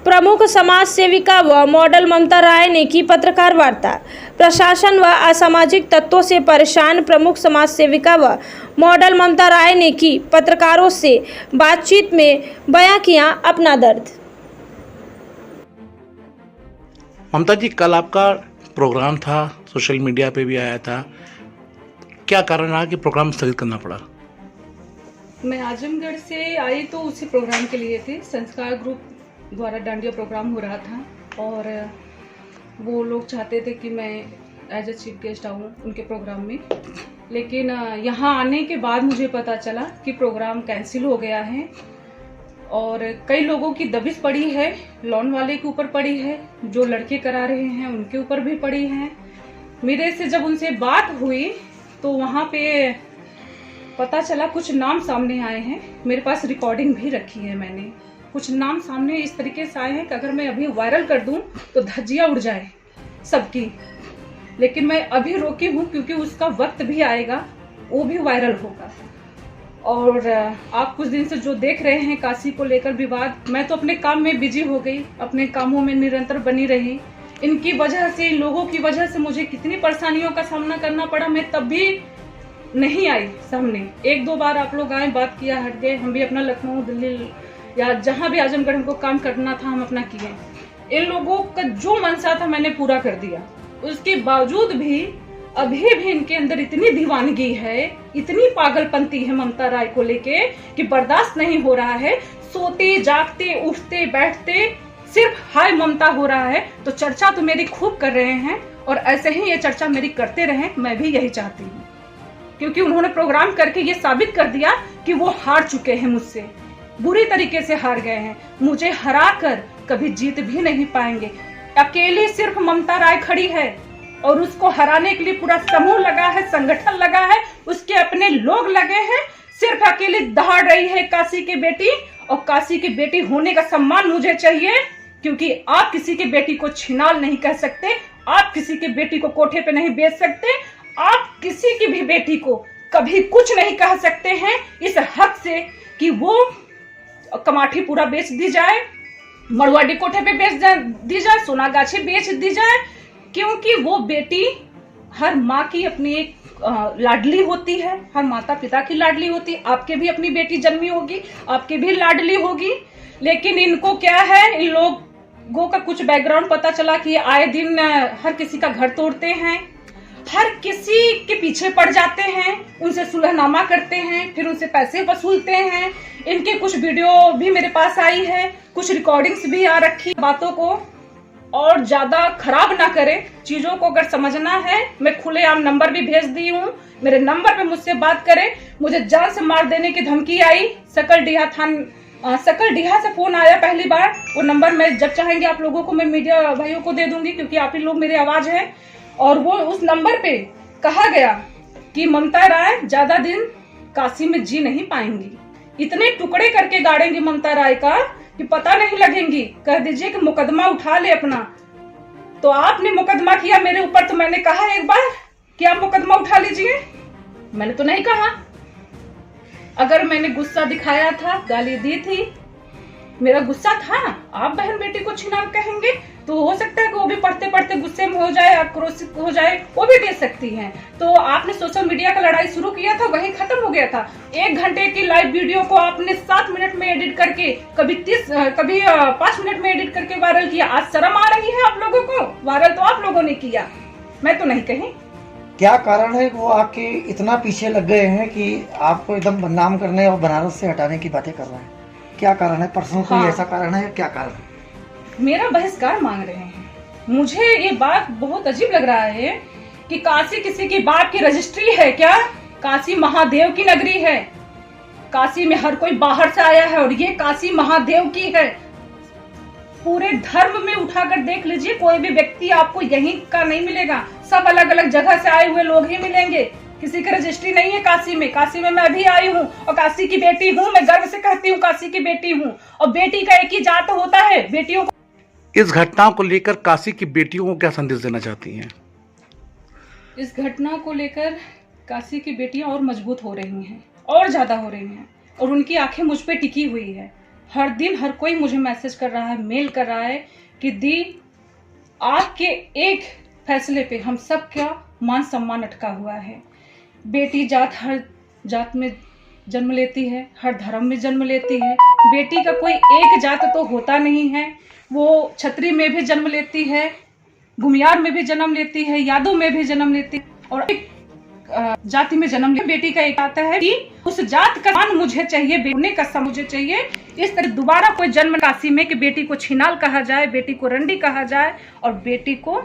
प्रमुख समाज सेविका व मॉडल ममता राय ने की पत्रकार वार्ता। प्रशासन व असामाजिक तत्वों से परेशान प्रमुख समाज सेविका व मॉडल ममता राय ने की पत्रकारों से बातचीत में बयां किया अपना दर्द। ममता जी, कल आपका प्रोग्राम था, सोशल मीडिया पे भी आया था, क्या कारण रहा कि प्रोग्राम स्थगित करना पड़ा? मैं आजमगढ़ से आई तो उसी प्रोग्राम के लिए थी। संस्कार ग्रुप द्वारा डांडिया प्रोग्राम हो रहा था और वो लोग चाहते थे कि मैं एज ए चीफ गेस्ट आऊँ उनके प्रोग्राम में, लेकिन यहाँ आने के बाद मुझे पता चला कि प्रोग्राम कैंसिल हो गया है और कई लोगों की दबिश पड़ी है। लॉन वाले के ऊपर पड़ी है, जो लड़के करा रहे हैं उनके ऊपर भी पड़ी है। मेरे से जब उनसे बात हुई तो वहाँ पे पता चला कुछ नाम सामने आए हैं। मेरे पास रिकॉर्डिंग भी रखी है मैंने। कुछ नाम सामने इस तरीके से आए हैं कि अगर मैं अभी वायरल कर दूं तो धज्जियां उड़ जाए सबकी, लेकिन मैं अभी रोकी हूं क्योंकि उसका वक्त भी आएगा, वो भी वायरल होगा। और आप कुछ दिन से जो देख रहे हैं काशी को लेकर विवाद, मैं तो अपने काम में बिजी हो गई, अपने कामों में निरंतर बनी रही। इनकी वजह से, लोगों की वजह से मुझे कितनी परेशानियों का सामना करना पड़ा। मैं तब भी नहीं आई सामने। एक दो बार आप लोग आए, बात किया, हट गए। हम भी अपना लखनऊ, दिल्ली या जहां भी आजमगढ़ हमको काम करना था हम अपना किए। इन लोगों का जो मनसा था मैंने पूरा कर दिया। उसके बावजूद भी अभी भी इनके अंदर इतनी दीवानगी है, इतनी पागलपंती है ममता राय को लेके कि बर्दाश्त नहीं हो रहा है। सोते जागते उठते बैठते सिर्फ हाय ममता हो रहा है। तो चर्चा तो मेरी खूब कर रहे हैं और ऐसे ही ये चर्चा मेरी करते रहें, मैं भी यही चाहती हूँ, क्योंकि उन्होंने प्रोग्राम करके ये साबित कर दिया कि वो हार चुके हैं, मुझसे बुरी तरीके से हार गए हैं। मुझे हरा कर कभी जीत भी नहीं पाएंगे। अकेली सिर्फ ममता राय खड़ी है और उसको हराने के लिए पूरा समूह लगा है, संगठन लगा है, उसके अपने लोग लगे हैं। सिर्फ अकेली दहाड़ रही है काशी की बेटी, और काशी की बेटी होने का सम्मान मुझे चाहिए, क्योंकि आप किसी की बेटी को छिनाल नहीं कह सकते, आप किसी की बेटी को कोठे पे नहीं बेच सकते, आप किसी की भी बेटी को कभी कुछ नहीं कह सकते हैं इस हक से कि वो कमाठी पूरा बेच दी जाए, मड़वाडी कोठे पे बेच दी जाए, सोनागाछी बेच दी जाए, क्योंकि वो बेटी हर माँ की अपनी एक लाडली होती है, हर माता पिता की लाडली होती है। आपके भी अपनी बेटी जन्मी होगी, आपके भी लाडली होगी। लेकिन इनको क्या है, इन लोगों का कुछ बैकग्राउंड पता चला कि आए दिन हर किसी का घर तोड़ते हैं, हर किसी के पीछे पड़ जाते हैं, उनसे सुलहनामा करते हैं, फिर उनसे पैसे वसूलते हैं। इनके कुछ वीडियो भी मेरे पास आई है, कुछ रिकॉर्डिंग्स भी आ रखी। बातों को और ज्यादा खराब ना करें, चीजों को अगर समझना है, मैं खुलेआम नंबर भी भेज दी हूँ, मेरे नंबर पे मुझसे बात करें। मुझे जान से मार देने की धमकी आई, सकल डीहा से फोन आया पहली बार। वो नंबर मैं जब चाहेंगे आप लोगों को मैं मीडिया भाइयों को दे दूंगी, क्योंकि आप ही लोग मेरी आवाज है। और वो उस नंबर पे कहा गया कि ममता राय ज्यादा दिन काशी में जी नहीं पाएंगी, इतने टुकड़े करके गाड़ेंगे ममता राय का कि पता नहीं लगेंगी। कह दीजिए कि मुकदमा उठा ले अपना। तो आपने मुकदमा किया मेरे ऊपर, तो मैंने कहा एक बार कि आप मुकदमा उठा लीजिए? मैंने तो नहीं कहा। अगर मैंने गुस्सा दिखाया था, गाली दी थी, मेरा गुस्सा था, आप बहन बेटी को छिनाल कहेंगे, तो हो सकता है कि वो भी पढ़ते पढ़ते गुस्से में हो जाए, आक्रोशित हो जाए, वो भी दे सकती हैं। तो आपने सोशल मीडिया का लड़ाई शुरू किया था, वही खत्म हो गया था। 1 घंटे की लाइव वीडियो को आपने 7 मिनट में एडिट करके, कभी 5 मिनट में एडिट करके वायरल किया। आज शर्म आ रही है आप लोगों को? वायरल तो आप लोगों ने किया, मैं तो नहीं कही। क्या कारण है कि वो आपके इतना पीछे लग गए हैं कि आपको एकदम बदनाम करने और बनारस से हटाने की बातें कर रहे हैं? क्या कारण है? पर्सनल कोई ऐसा कारण है? क्या कारण है? मेरा बहिष्कार मांग रहे हैं। मुझे ये बात बहुत अजीब लग रहा है कि काशी किसी की बाप की रजिस्ट्री है क्या? काशी महादेव की नगरी है। काशी में हर कोई बाहर से आया है और ये काशी महादेव की है। पूरे धर्म में उठाकर देख लीजिए, कोई भी व्यक्ति आपको यहीं का नहीं मिलेगा, सब अलग अलग जगह से आए हुए लोग ही मिलेंगे। किसी की रजिस्ट्री नहीं है काशी में। काशी में मैं भी आई हूँ और काशी की बेटी हूँ, मैं गर्व से कहती हूँ काशी की बेटी हूँ। और बेटी का एक ही जात होता है, बेटियों को। इस घटना को लेकर काशी की बेटियों को क्या संदेश देना चाहती हैं? इस घटना को लेकर काशी की बेटियां और मजबूत हो रही हैं, और ज्यादा हो रही हैं, और उनकी आंखें मुझ पे टिकी हुई है। हर दिन हर कोई मुझे मैसेज कर रहा है, मेल कर रहा है कि दी आपके एक फैसले पे हम सब का मान सम्मान अटका हुआ है। बेटी जात हर जात में जन्म लेती है, हर धर्म में जन्म लेती है। बेटी का कोई एक जात तो होता नहीं है, वो क्षत्रिय में भी जन्म लेती है, भूमियार में भी जन्म लेती है, यादव में भी जन्म लेती है और एक जाति में जन्म ले। बेटी का एक आता है कि उस जात का मान मुझे चाहिए, बेटने का सा मुझे चाहिए। इस तरह दोबारा कोई जन्म राशि में कि बेटी को छिनाल कहा जाए, बेटी को रंडी कहा जाए और बेटी को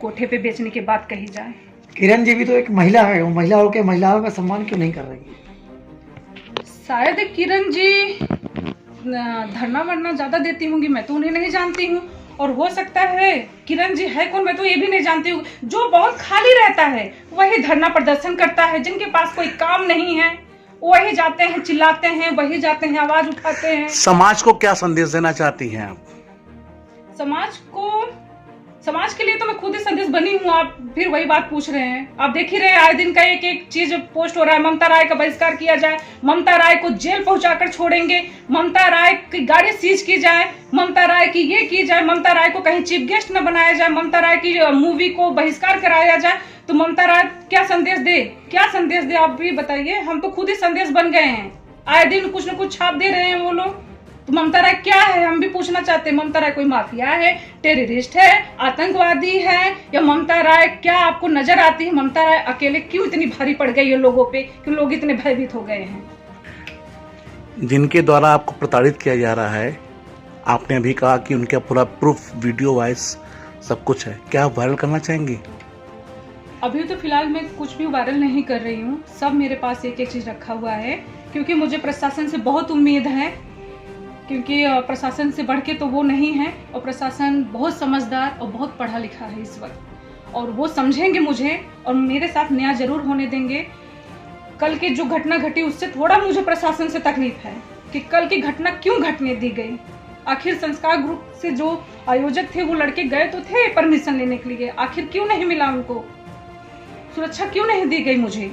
कोठे पे बेचने की बात कही जाए। किरण जी भी तो एक महिला है, वो महिलाओं का सम्मान क्यों नहीं कर रही? शायद किरण जी धरना वरना ज्यादा देती होंगी, मैं तो उन्हें नहीं जानती हूँ। और हो सकता है किरण जी है कौन मैं तो ये भी नहीं जानती हूँ। जो बहुत खाली रहता है वही धरना प्रदर्शन करता है, जिनके पास कोई काम नहीं है वही जाते हैं, चिल्लाते हैं, वही जाते हैं, आवाज उठाते हैं। समाज को क्या संदेश देना चाहती हैं आप? समाज के लिए तो मैं खुद ही संदेश बनी हूँ। आप फिर वही बात पूछ रहे हैं। आप देख ही रहे हैं आए दिन का एक एक चीज पोस्ट हो रहा है। ममता राय का बहिष्कार किया जाए, ममता राय को जेल पहुंचाकर छोड़ेंगे, ममता राय की गाड़ी सीज की जाए, ममता राय की ये की जाए, ममता राय को कहीं चीफ गेस्ट न बनाया जाए, ममता राय की मूवी को बहिष्कार कराया जाए। तो ममता राय क्या संदेश दे आप भी बताइए। हम तो खुद ही संदेश बन गए हैं, आए दिन कुछ न कुछ छाप दे रहे हैं वो लोग। तो ममता राय क्या है हम भी पूछना चाहते हैं। ममता राय कोई माफिया है, टेररिस्ट है, आतंकवादी है, या ममता राय क्या आपको नजर आती है? ममता राय अकेले क्यों इतनी भारी पड़ गई है लोगों पे, क्यों लोग इतने भयभीत हो गए हैं? जिनके द्वारा आपको प्रताड़ित किया जा रहा है, आपने अभी कहा कि उनका पूरा प्रूफ, वीडियो, वॉइस सब कुछ है, क्या आप वायरल करना चाहेंगी? अभी तो फिलहाल मैं कुछ भी वायरल नहीं कर रही हूँ। सब मेरे पास एक एक चीज रखा हुआ है, क्योंकि मुझे प्रशासन से बहुत उम्मीद है, क्योंकि प्रशासन से बढ़ के तो वो नहीं है और प्रशासन बहुत समझदार और बहुत पढ़ा लिखा है इस वक्त, और वो समझेंगे मुझे और मेरे साथ न्याय जरूर होने देंगे। कल की जो घटना घटी उससे थोड़ा मुझे प्रशासन से तकलीफ है कि कल की घटना क्यों घटने दी गई। आखिर संस्कार ग्रुप से जो आयोजक थे वो लड़के गए तो थे परमिशन लेने के लिए, आखिर क्यों नहीं मिला उनको, सुरक्षा क्यों नहीं दी गई मुझे?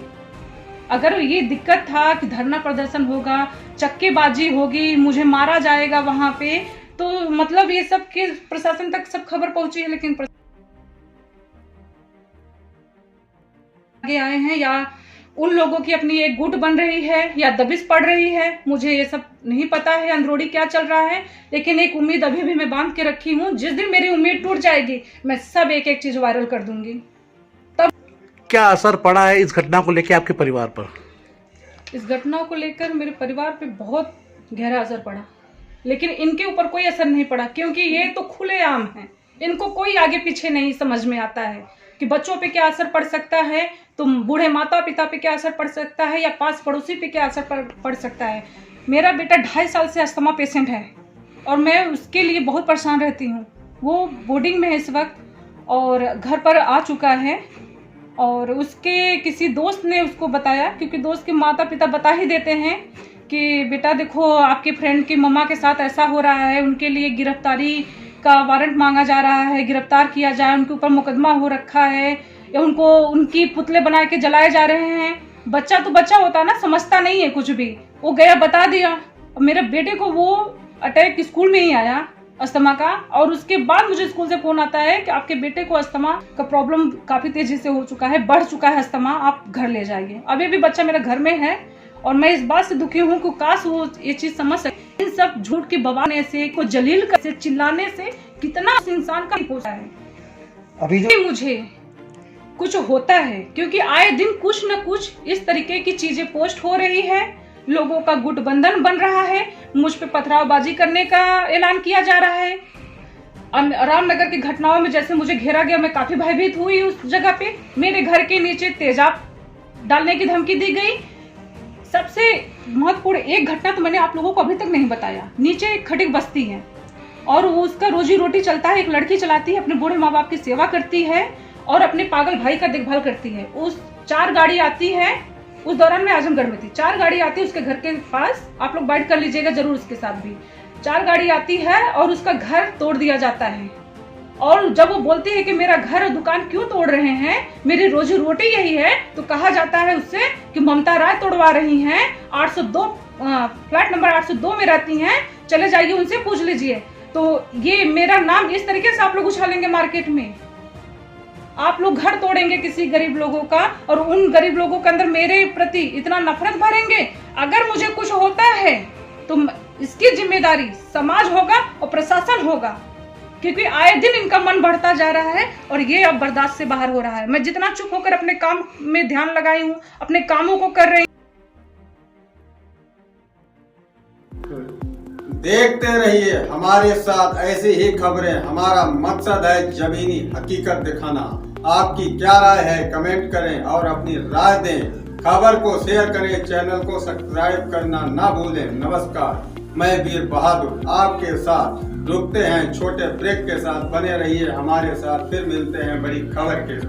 अगर ये दिक्कत था कि धरना प्रदर्शन होगा, चक्केबाजी होगी, मुझे मारा जाएगा वहां पे, तो मतलब ये सब के प्रशासन तक सब खबर पहुंची है, लेकिन आगे आए हैं या उन लोगों की अपनी एक गुट बन रही है या दबिश पड़ रही है, मुझे ये सब नहीं पता है अंदरूनी क्या चल रहा है। लेकिन एक उम्मीद अभी भी मैं बांध के रखी हूँ, जिस दिन मेरी उम्मीद टूट जाएगी मैं सब एक एक चीज वायरल कर दूंगी। क्या असर पड़ा है इस घटना को लेकर आपके परिवार पर? इस घटना को लेकर मेरे परिवार पे बहुत गहरा असर पड़ा, लेकिन इनके ऊपर कोई असर नहीं पड़ा, क्योंकि ये तो खुलेआम है, इनको कोई आगे पीछे नहीं समझ में आता है कि बच्चों पे क्या असर पड़ सकता है, तो बूढ़े माता पिता पे क्या असर पड़ सकता है, या पास पड़ोसी पे क्या असर पड़ सकता है। मेरा बेटा 2.5 साल से अस्थमा पेशेंट है और मैं उसके लिए बहुत परेशान रहती हूँ। वो बोर्डिंग में है इस वक्त और घर पर आ चुका है, और उसके किसी दोस्त ने उसको बताया, क्योंकि दोस्त के माता पिता बता ही देते हैं कि बेटा देखो आपके फ्रेंड की मम्मा के साथ ऐसा हो रहा है, उनके लिए गिरफ्तारी का वारंट मांगा जा रहा है, गिरफ्तार किया जाए, उनके ऊपर मुकदमा हो रखा है, या उनको उनकी पुतले बना के जलाए जा रहे हैं। बच्चा तो बच्चा होता है ना, समझता नहीं है कुछ भी, वो गया बता दिया। और मेरे बेटे को वो अटैक स्कूल में ही आया अस्थमा का, और उसके बाद मुझे स्कूल से फोन आता है कि आपके बेटे को अस्थमा का प्रॉब्लम काफी तेजी से हो चुका है, बढ़ चुका है अस्थमा, आप घर ले जाइए। अभी भी बच्चा मेरा घर में है और मैं इस बात से दुखी हूँ कि काश वो ये चीज समझ सके। इन सब झूठ के बवाने से, को जलील से, चिल्लाने से कितना इंसान का पहुंचा है। अभी जो मुझे कुछ होता है, क्योंकि आए दिन कुछ न कुछ इस तरीके की चीजें पोस्ट हो रही है, लोगों का गुटबंधन बन रहा है, मुझ पे पथरावबाजी करने का ऐलान किया जा रहा है। रामनगर की घटनाओं में जैसे मुझे घेरा गया, मैं काफी भयभीत हुई उस जगह पे। मेरे घर के नीचे तेजाब डालने की धमकी दी गई। सबसे महत्वपूर्ण एक घटना तो मैंने आप लोगों को अभी तक नहीं बताया। नीचे एक खटिक बस्ती है और वो उसका रोजी रोटी चलता है, एक लड़की चलाती है, अपने बूढ़े माँ बाप की सेवा करती है और अपने पागल भाई का देखभाल करती है। उस 4 गाड़ी आती है, उस दौरान मैं आजमगढ़ में थी, 4 गाड़ी आती है उसके घर के पास, आप लोग बाइट कर लीजिएगा जरूर उसके साथ भी। 4 गाड़ी आती है और उसका घर तोड़ दिया जाता है। और जब वो बोलती है कि मेरा घर और दुकान क्यों तोड़ रहे हैं, मेरी रोजी रोटी यही है, तो कहा जाता है उससे कि ममता राय तोड़वा रही हैं। 802 फ्लैट नंबर 802 में रहती हैं, चले जाइए उनसे पूछ लीजिए। तो ये मेरा नाम इस तरीके से आप लोग उछालेंगे मार्केट में, आप लोग घर तोड़ेंगे किसी गरीब लोगों का, और उन गरीब लोगों के अंदर मेरे प्रति इतना नफरत भरेंगे। अगर मुझे कुछ होता है तो इसकी जिम्मेदारी समाज होगा और प्रशासन होगा, क्योंकि आए दिन इनका मन बढ़ता जा रहा है और ये अब बर्दाश्त से बाहर हो रहा है। मैं जितना चुप होकर अपने काम में ध्यान लगाई हूँ, अपने कामों को कर रही हूँ। देखते रहिए हमारे साथ ऐसी ही खबरें। हमारा मकसद है जमीनी हकीकत दिखाना। आपकी क्या राय है कमेंट करें और अपनी राय दें। खबर को शेयर करें, चैनल को सब्सक्राइब करना ना भूलें। नमस्कार, मैं वीर बहादुर आपके साथ। रुकते हैं छोटे ब्रेक के साथ, बने रहिए हमारे साथ, फिर मिलते हैं बड़ी खबर के साथ।